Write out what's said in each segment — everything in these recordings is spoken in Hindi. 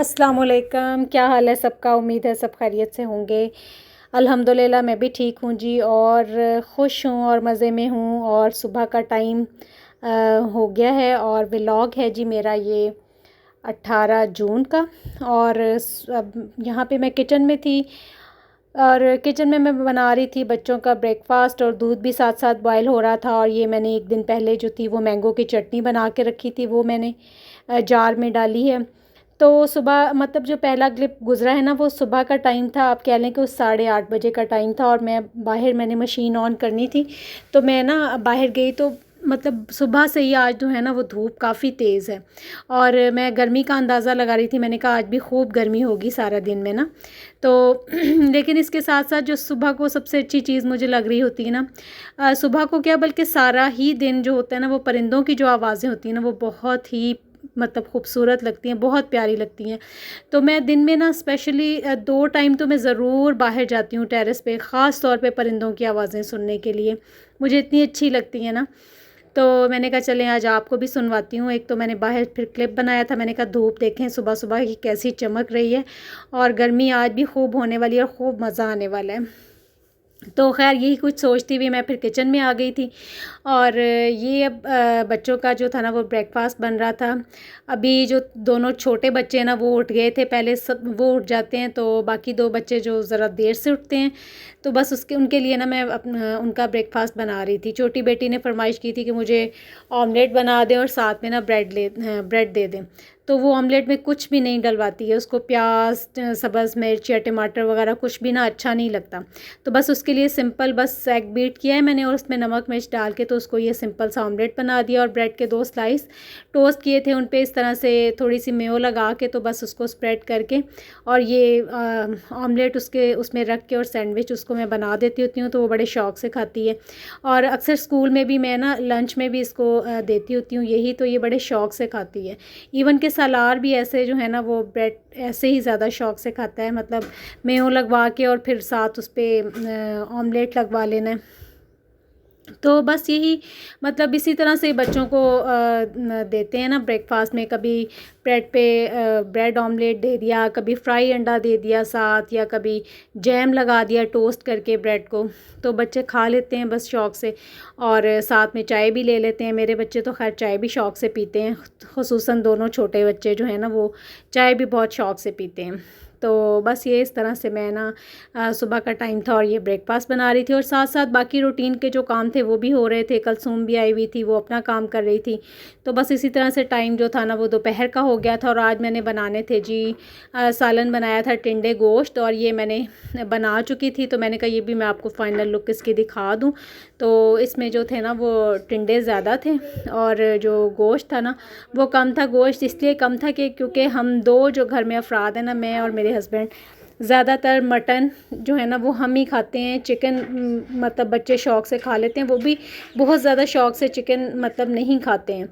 अस्सलाम वालेकुम, क्या हाल है सबका। उम्मीद है सब खैरियत से होंगे। अल्हम्दुलिल्लाह मैं भी ठीक हूँ जी, और ख़ुश हूँ और मज़े में हूँ। और सुबह का टाइम हो गया है और व्लॉग है जी मेरा ये 18 जून का। और अब यहाँ पे मैं किचन में थी और किचन में मैं बना रही थी बच्चों का ब्रेकफास्ट, और दूध भी साथ साथ बॉयल हो रहा था। और ये मैंने एक दिन पहले जो थी वो मैंगो की चटनी बना के रखी थी, वो मैंने जार में डाली है। तो सुबह मतलब जो पहला क्लिप गुज़रा है ना, वो सुबह का टाइम था। आप कह लें कि उस 8:30 बजे का टाइम था, और मैं बाहर, मैंने मशीन ऑन करनी थी तो मैं ना बाहर गई। तो मतलब सुबह से ही आज जो है ना वो धूप काफ़ी तेज़ है, और मैं गर्मी का अंदाज़ा लगा रही थी। मैंने कहा आज भी खूब गर्मी होगी सारा दिन में ना। तो लेकिन इसके साथ साथ जो सुबह को सबसे अच्छी चीज़ मुझे लग रही होती है ना, सुबह को क्या बल्कि सारा ही दिन जो होता है ना, वो परिंदों की जो आवाज़ें होती हैं ना, वो बहुत ही मतलब खूबसूरत लगती हैं, बहुत प्यारी लगती हैं। तो मैं दिन में ना स्पेशली 2 टाइम तो मैं ज़रूर बाहर जाती हूँ टेरेस पे, ख़ास तौर पे परिंदों की आवाज़ें सुनने के लिए। मुझे इतनी अच्छी लगती हैं ना। तो मैंने कहा चलें आज आपको भी सुनवाती हूँ। एक तो मैंने बाहर फिर क्लिप बनाया था, मैंने कहा धूप देखें सुबह सुबह की कैसी चमक रही है, और गर्मी आज भी खूब होने वाली है और खूब मज़ा आने वाला है। तो ख़ैर यही कुछ सोचती हुई मैं फिर किचन में आ गई थी। और ये अब बच्चों का जो था ना वो ब्रेकफास्ट बन रहा था। अभी जो दोनों छोटे बच्चे हैं ना वो उठ गए थे, पहले सब वो उठ जाते हैं, तो बाकी 2 बच्चे जो ज़रा देर से उठते हैं, तो बस उसके उनके लिए ना मैं अपना उनका ब्रेकफास्ट बना रही थी। छोटी बेटी ने फरमाइश की थी कि मुझे ऑमलेट बना दें और साथ में ना ब्रेड दे दें। तो वो ऑमलेट में कुछ भी नहीं डलवाती है, उसको प्याज, सब्ज़ मिर्च या टमाटर वगैरह कुछ भी ना अच्छा नहीं लगता। तो बस उसके लिए सिंपल बस एग बीट किया है मैंने, और उसमें नमक मिर्च डाल के तो उसको ये सिंपल सा ऑमलेट बना दिया। और ब्रेड के 2 स्लाइस टोस्ट किए थे, उन पे इस तरह से थोड़ी सी मेयो लगा के तो बस उसको स्प्रेड करके, और ये ऑमलेट उसके उसमें रख के और सैंडविच उसको मैं बना देती होती हूँ, तो वो बड़े शौक़ से खाती है। और अक्सर स्कूल में भी मैं ना लंच में भी इसको देती होती हूँ यही, तो ये बड़े शौक़ से खाती है। इवन के सलार भी ऐसे जो है ना वो ब्रेड ऐसे ही ज़्यादा शौक़ से खाता है, मतलब मेयो लगवा के और फिर साथ उस पर ऑमलेट लगवा लेना है। तो बस यही मतलब इसी तरह से बच्चों को देते हैं ना ब्रेकफास्ट में। कभी ब्रेड पे ब्रेड ऑमलेट दे दिया, कभी फ्राई अंडा दे दिया साथ, या कभी जैम लगा दिया टोस्ट करके ब्रेड को, तो बच्चे खा लेते हैं बस शौक़ से। और साथ में चाय भी ले लेते हैं। मेरे बच्चे तो खैर चाय भी शौक़ से पीते हैं, ख़ुसूसन दोनों छोटे बच्चे जो हैं ना वो चाय भी बहुत शौक़ से पीते हैं। तो बस ये इस तरह से मैं ना सुबह का टाइम था और ये ब्रेकफास्ट बना रही थी, और साथ साथ बाकी रूटीन के जो काम थे वो भी हो रहे थे। कलसूम भी आई हुई थी, वो अपना काम कर रही थी। तो बस इसी तरह से टाइम जो था ना वो दोपहर का हो गया था। और आज मैंने बनाने थे जी सालन बनाया था टिंडे गोश्त, और ये मैंने बना चुकी थी, तो मैंने कहा ये भी मैं आपको फ़ाइनल लुक इसकी दिखा दूँ। तो इसमें जो थे ना वो टिंडे ज़्यादा थे, और जो गोश्त था ना वो कम था। गोश्त इसलिए कम था कि क्योंकि हम 2 जो घर में अफराद हैं ना, मैं और मेरे हस्बैंड, ज़्यादातर मटन जो है ना वो हम ही खाते हैं। चिकन मतलब बच्चे शौक़ से खा लेते हैं, वो भी बहुत ज़्यादा शौक़ से चिकन मतलब नहीं खाते हैं।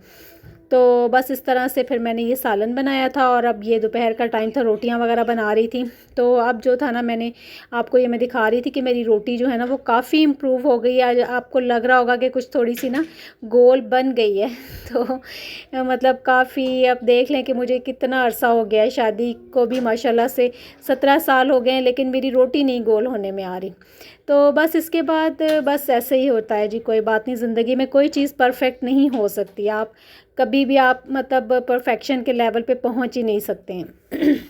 तो बस इस तरह से फिर मैंने ये सालन बनाया था, और अब ये दोपहर का टाइम था, रोटियां वगैरह बना रही थी। तो अब जो था ना मैंने आपको ये मैं दिखा रही थी कि मेरी रोटी जो है ना वो काफ़ी इम्प्रूव हो गई है। आज आपको लग रहा होगा कि कुछ थोड़ी सी ना गोल बन गई है। तो मतलब काफ़ी, अब देख लें कि मुझे कितना अरसा हो गया है शादी को भी, माशाल्लाह से 17 साल हो गए हैं, लेकिन मेरी रोटी नहीं गोल होने में आ रही। तो बस इसके बाद बस ऐसे ही होता है जी, कोई बात नहीं, ज़िंदगी में कोई चीज़ परफेक्ट नहीं हो सकती। आप कभी भी आप मतलब परफेक्शन के लेवल पे पहुंच ही नहीं सकते हैं।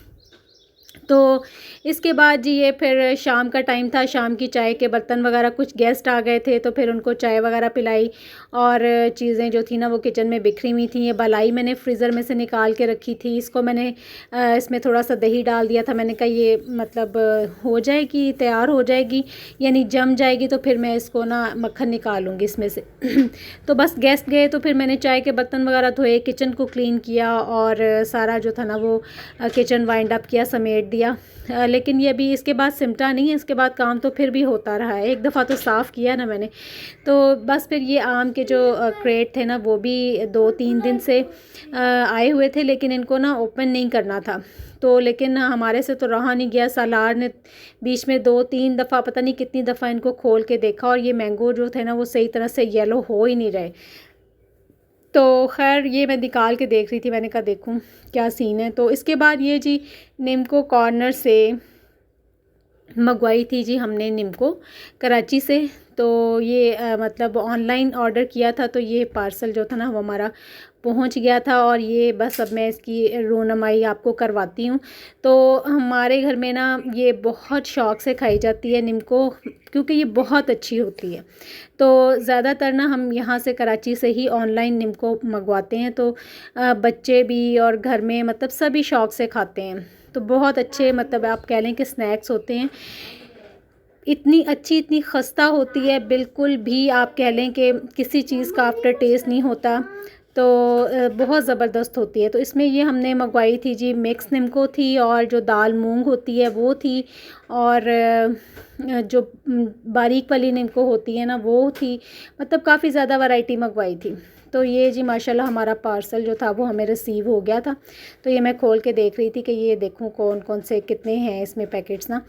तो इसके बाद जी ये फिर शाम का टाइम था, शाम की चाय के बर्तन वगैरह, कुछ गेस्ट आ गए थे तो फिर उनको चाय वगैरह पिलाई। और चीज़ें जो थी ना वो किचन में बिखरी हुई थी। ये बलाई मैंने फ्रीज़र में से निकाल के रखी थी, इसको मैंने इसमें थोड़ा सा दही डाल दिया था। मैंने कहा ये मतलब हो जाएगी, तैयार हो जाएगी, यानी जम जाएगी, तो फिर मैं इसको ना मक्खन निकालूंगी इसमें से। तो बस गेस्ट गए तो फिर मैंने चाय के बर्तन वगैरह धोए, किचन को क्लीन किया, और सारा जो था ना वो किचन वाइंड अप किया, समेट दिया। लेकिन ये अभी इसके बाद सिमटा नहीं है, इसके बाद काम तो फिर भी होता रहा है। एक दफ़ा तो साफ़ किया ना मैंने। तो बस फिर ये आम के जो क्रेट थे ना वो भी 2-3 दिन से आए हुए थे, लेकिन इनको ना ओपन नहीं करना था। तो लेकिन हमारे से तो रहा नहीं गया। सालार ने बीच में 2-3 दफ़ा, पता नहीं कितनी दफ़ा इनको खोल के देखा, और ये मैंगो जो थे ना वो सही तरह से येलो हो ही नहीं रहे। तो ख़ैर ये मैं निकाल के देख रही थी, मैंने कहा देखूँ क्या सीन है। तो इसके बाद ये जी निम्को कॉर्नर से मंगवाई थी जी हमने निम्को कराची से। तो ये मतलब ऑनलाइन ऑर्डर किया था, तो ये पार्सल जो था ना वो हमारा पहुंच गया था। और ये बस अब मैं इसकी रोनमाई आपको करवाती हूँ। तो हमारे घर में ना ये बहुत शौक़ से खाई जाती है निम्को, क्योंकि ये बहुत अच्छी होती है। तो ज़्यादातर ना हम यहाँ से कराची से ही ऑनलाइन निम्को मंगवाते हैं। तो बच्चे भी और घर में मतलब सभी शौक़ से खाते हैं। तो बहुत अच्छे मतलब आप कह लें कि स्नैक्स होते हैं। इतनी अच्छी इतनी खस्ता होती है, बिल्कुल भी आप कह लें कि किसी चीज़ का आफ्टर टेस्ट नहीं होता। तो बहुत ज़बरदस्त होती है। तो इसमें ये हमने मंगवाई थी जी मिक्स निम्को थी, और जो दाल मूंग होती है वो थी, और जो बारीक वाली निम्को होती है ना वो थी। मतलब काफ़ी ज़्यादा वैरायटी मंगवाई थी। तो ये जी माशाल्लाह हमारा पार्सल जो था वो हमें रिसीव हो गया था। तो ये मैं खोल के देख रही थी कि ये देखूँ कौन कौन से कितने हैं इसमें पैकेट्स ना।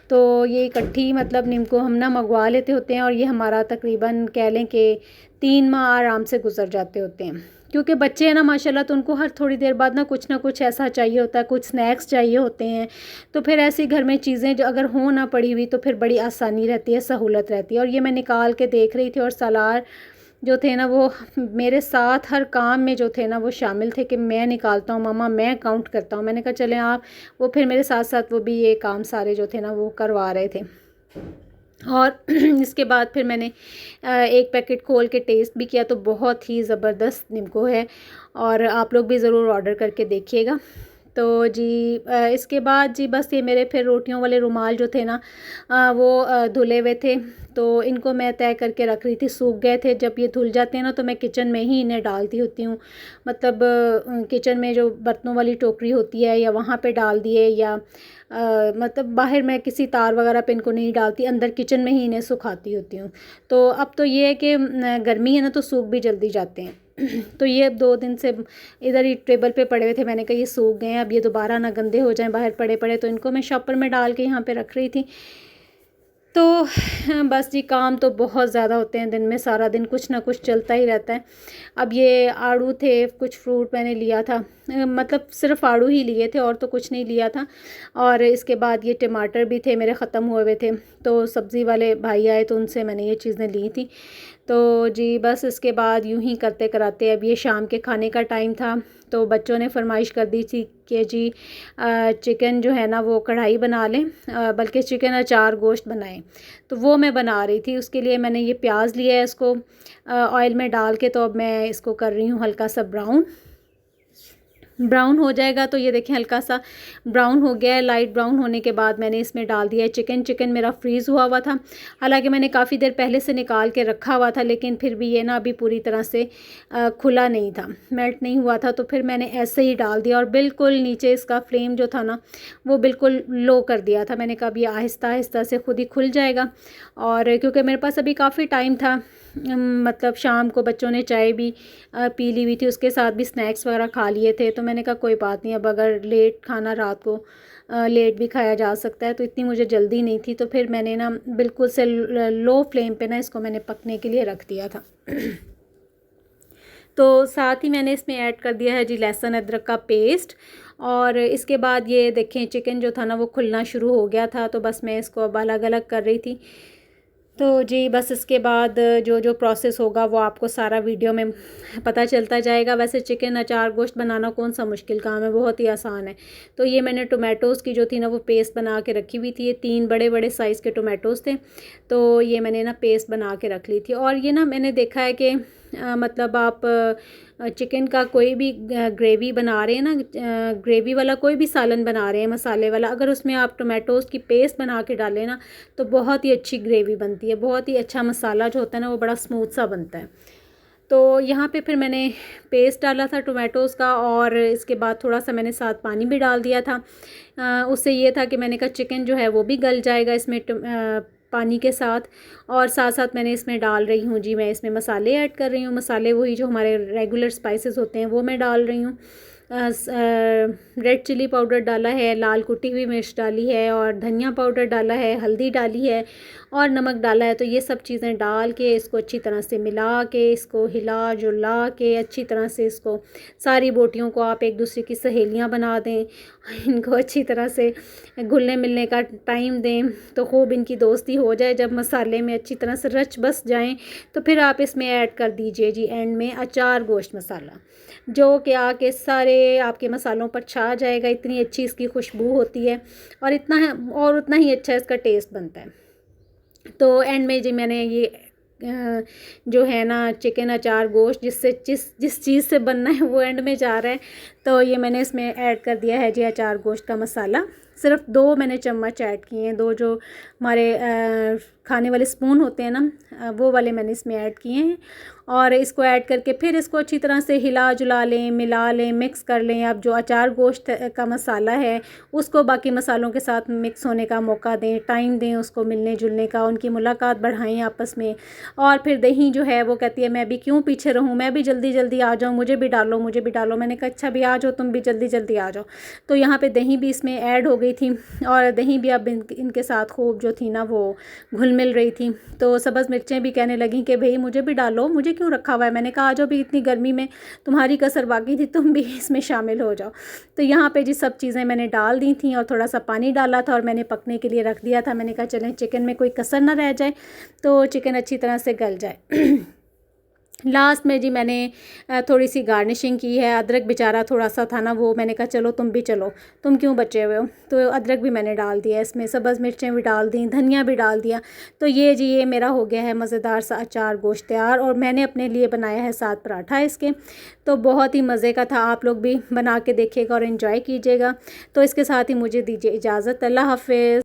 तो ये इकट्ठी मतलब निम्को हम ना मंगवा लेते होते हैं, और ये हमारा तकरीबन कह लें कि 3 माह आराम से गुजर जाते होते हैं। क्योंकि बच्चे हैं ना माशाल्लाह, तो उनको हर थोड़ी देर बाद ना कुछ ऐसा चाहिए होता है, कुछ स्नैक्स चाहिए होते हैं। तो फिर ऐसी घर में चीज़ें जो अगर हो ना पड़ी हुई तो फिर बड़ी आसानी रहती है, सहूलत रहती है। और ये मैं निकाल के देख रही थी, और सलार जो थे ना वो मेरे साथ हर काम में जो थे ना वो शामिल थे कि मैं निकालता हूँ मम्मा, मैं काउंट करता हूँ। मैंने कहा चलें आप। वो फिर मेरे साथ साथ वो भी ये काम सारे जो थे ना वो करवा रहे थे। और इसके बाद फिर मैंने एक पैकेट खोल के टेस्ट भी किया, तो बहुत ही ज़बरदस्त निम्को है, और आप लोग भी ज़रूर ऑर्डर करके देखिएगा। तो जी इसके बाद जी बस ये मेरे फिर रोटियों वाले रुमाल जो थे ना वो धुले हुए थे। तो इनको मैं तय करके रख रही थी, सूख गए थे। जब ये धुल जाते हैं ना तो मैं किचन में ही इन्हें डालती होती हूँ। मतलब किचन में जो बर्तनों वाली टोकरी होती है या वहाँ पे डाल दिए, या मतलब बाहर मैं किसी तार वगैरह पे इनको नहीं डालती, अंदर किचन में ही इन्हें सुखाती होती हूँ। तो अब तो ये है कि गर्मी है ना तो सूख भी जल्दी जाते हैं। तो ये अब 2 दिन से इधर ही टेबल पे पड़े हुए थे। मैंने कहा ये सूख गए हैं, अब ये दोबारा ना गंदे हो जाएं बाहर पड़े पड़े। तो इनको मैं शॉपर में डाल के यहाँ पे रख रही थी। तो बस जी काम तो बहुत ज़्यादा होते हैं दिन में, सारा दिन कुछ ना कुछ चलता ही रहता है। अब ये आड़ू थे, कुछ फ्रूट मैंने लिया था, मतलब सिर्फ आड़ू ही लिए थे और तो कुछ नहीं लिया था। और इसके बाद ये टमाटर भी थे, मेरे ख़त्म हुए हुए थे। तो सब्ज़ी वाले भाई आए तो उनसे मैंने ये चीज़ें ली थी। तो जी बस इसके बाद यूं ही करते कराते अब ये शाम के खाने का टाइम था। तो बच्चों ने फरमाइश कर दी थी कि जी चिकन जो है ना वो कढ़ाई बना लें, बल्कि चिकन अचार गोश्त बनाएं। तो वो मैं बना रही थी। उसके लिए मैंने ये प्याज लिया है, इसको ऑयल में डाल के, तो अब मैं इसको कर रही हूँ हल्का सा ब्राउन हो जाएगा। तो ये देखें हल्का सा ब्राउन हो गया है। लाइट ब्राउन होने के बाद मैंने इसमें डाल दिया है चिकन मेरा फ्रीज़ हुआ हुआ था, हालांकि मैंने काफ़ी देर पहले से निकाल के रखा हुआ था, लेकिन फिर भी ये ना अभी पूरी तरह से खुला नहीं था, मेल्ट नहीं हुआ था। तो फिर मैंने ऐसे ही डाल दिया, और बिल्कुल नीचे इसका फ्लेम जो था ना वो बिल्कुल लो कर दिया था। मैंने कहा ये आहिस्ता आहिस्ता से खुद ही खुल जाएगा। और क्योंकि मेरे पास अभी काफ़ी टाइम था, मतलब शाम को बच्चों ने चाय भी पी ली हुई थी, उसके साथ भी स्नैक्स वगैरह खा लिए थे। तो मैंने कहा कोई बात नहीं, अब अगर लेट खाना रात को लेट भी खाया जा सकता है, तो इतनी मुझे जल्दी नहीं थी। तो फिर मैंने ना बिल्कुल से लो फ्लेम पे ना इसको मैंने पकने के लिए रख दिया था। तो साथ ही मैंने इसमें ऐड कर दिया है जी लहसुन अदरक का पेस्ट। और इसके बाद ये देखें चिकन जो था ना वो खुलना शुरू हो गया था। तो बस मैं इसको अब अलग अलग कर रही थी। तो जी बस इसके बाद जो जो प्रोसेस होगा वो आपको सारा वीडियो में पता चलता जाएगा। वैसे चिकन अचार गोश्त बनाना कौन सा मुश्किल काम है, बहुत ही आसान है। तो ये मैंने टोमेटोज़ की जो थी ना वो पेस्ट बना के रखी हुई थी। ये 3 बड़े बड़े साइज़ के टोमेटोज़ थे, तो ये मैंने ना पेस्ट बना के रख ली थी। और ये ना मैंने देखा है कि मतलब आप चिकन का कोई भी ग्रेवी बना रहे हैं ना, ग्रेवी वाला कोई भी सालन बना रहे हैं मसाले वाला, अगर उसमें आप टोमेटोज़ की पेस्ट बना के डालें ना तो बहुत ही अच्छी ग्रेवी बनती है, बहुत ही अच्छा मसाला जो होता है ना वो बड़ा स्मूथ सा बनता है। तो यहाँ पे फिर मैंने पेस्ट डाला था टोमेटोज़ का, और इसके बाद थोड़ा सा मैंने साथ पानी भी डाल दिया था। उससे ये था कि मैंने कहा चिकन जो है वो भी गल जाएगा इसमें पानी के साथ। और साथ साथ मैंने इसमें डाल रही हूँ जी, मैं इसमें मसाले ऐड कर रही हूँ। मसाले वही जो हमारे रेगुलर स्पाइसेस होते हैं वो मैं डाल रही हूँ। रेड चिली पाउडर डाला है, लाल कुटी हुई मिर्च डाली है और धनिया पाउडर डाला है, हल्दी डाली है और नमक डाला है। तो ये सब चीज़ें डाल के इसको अच्छी तरह से मिला के, इसको हिला जुला के अच्छी तरह से इसको, सारी बोटियों को आप एक दूसरे की सहेलियां बना दें, इनको अच्छी तरह से घुलने मिलने का टाइम दें तो खूब इनकी दोस्ती हो जाए। जब मसाले में अच्छी तरह से रच बस जाएं तो फिर आप इसमें ऐड कर दीजिए जी एंड में अचार गोश्त मसाला, जो कि आके सारे आपके मसालों पर छा जाएगा। इतनी अच्छी इसकी खुशबू होती है और उतना ही अच्छा इसका टेस्ट बनता है। तो एंड में जी मैंने ये जो है ना चिकन अचार गोश्त जिस चीज़ से बनना है वो एंड में जा रहा है, तो ये मैंने इसमें ऐड कर दिया है जी अचार गोश्त का मसाला। सिर्फ 2 मैंने चम्मच ऐड किए हैं, 2 जो हमारे खाने वाले स्पून होते हैं ना, वो वाले मैंने इसमें ऐड किए हैं। और इसको ऐड करके फिर इसको अच्छी तरह से हिला जुला लें, मिला लें, मिक्स कर लें। अब जो अचार गोश्त का मसाला है उसको बाकी मसालों के साथ मिक्स होने का मौका दें, टाइम दें उसको मिलने जुलने का, उनकी मुलाकात बढ़ाएं आपस में। और फिर दही जो है वो कहती है मैं भी क्यों पीछे रहूं, मैं भी जल्दी जल्दी आ जाऊं, मुझे भी डालो मुझे भी डालो। मैंने कहा अच्छा भी आ जाओ, तुम भी जल्दी जल्दी आ जाओ। तो यहाँ पे दही भी इसमें ऐड हो गई थी और दही भी अब इनके साथ खूब जो थी ना वो घुल मिल रही थी। तो सब्ज़ मिर्चें भी कहने लगी कि भाई मुझे भी डालो, मुझे क्यों रखा हुआ है। मैंने कहा आ जाओ भी, इतनी गर्मी में तुम्हारी कसर बाकी थी, तुम भी इसमें शामिल हो जाओ। तो यहाँ पे जी सब चीज़ें मैंने डाल दी थी और थोड़ा सा पानी डाला था और मैंने पकने के लिए रख दिया था। मैंने कहा चलें चिकन में कोई कसर ना रह जाए, तो चिकन अच्छी तरह से गल जाए। लास्ट में जी मैंने थोड़ी सी गार्निशिंग की है। अदरक बेचारा थोड़ा सा था ना, वो मैंने कहा चलो तुम भी चलो, तुम क्यों बचे हुए हो। तो अदरक भी मैंने डाल दिया इसमें, सब्ज़ मिर्चें भी डाल दी, धनिया भी डाल दिया। तो ये मेरा हो गया है मज़ेदार सा अचार गोश्त तैयार। और मैंने अपने लिए बनाया है 7 पराठा इसके, तो बहुत ही मज़े का था। आप लोग भी बना के देखिएगा और इन्जॉय कीजिएगा। तो इसके साथ ही मुझे दीजिए इजाज़त। अल्लाह हाफ़िज़।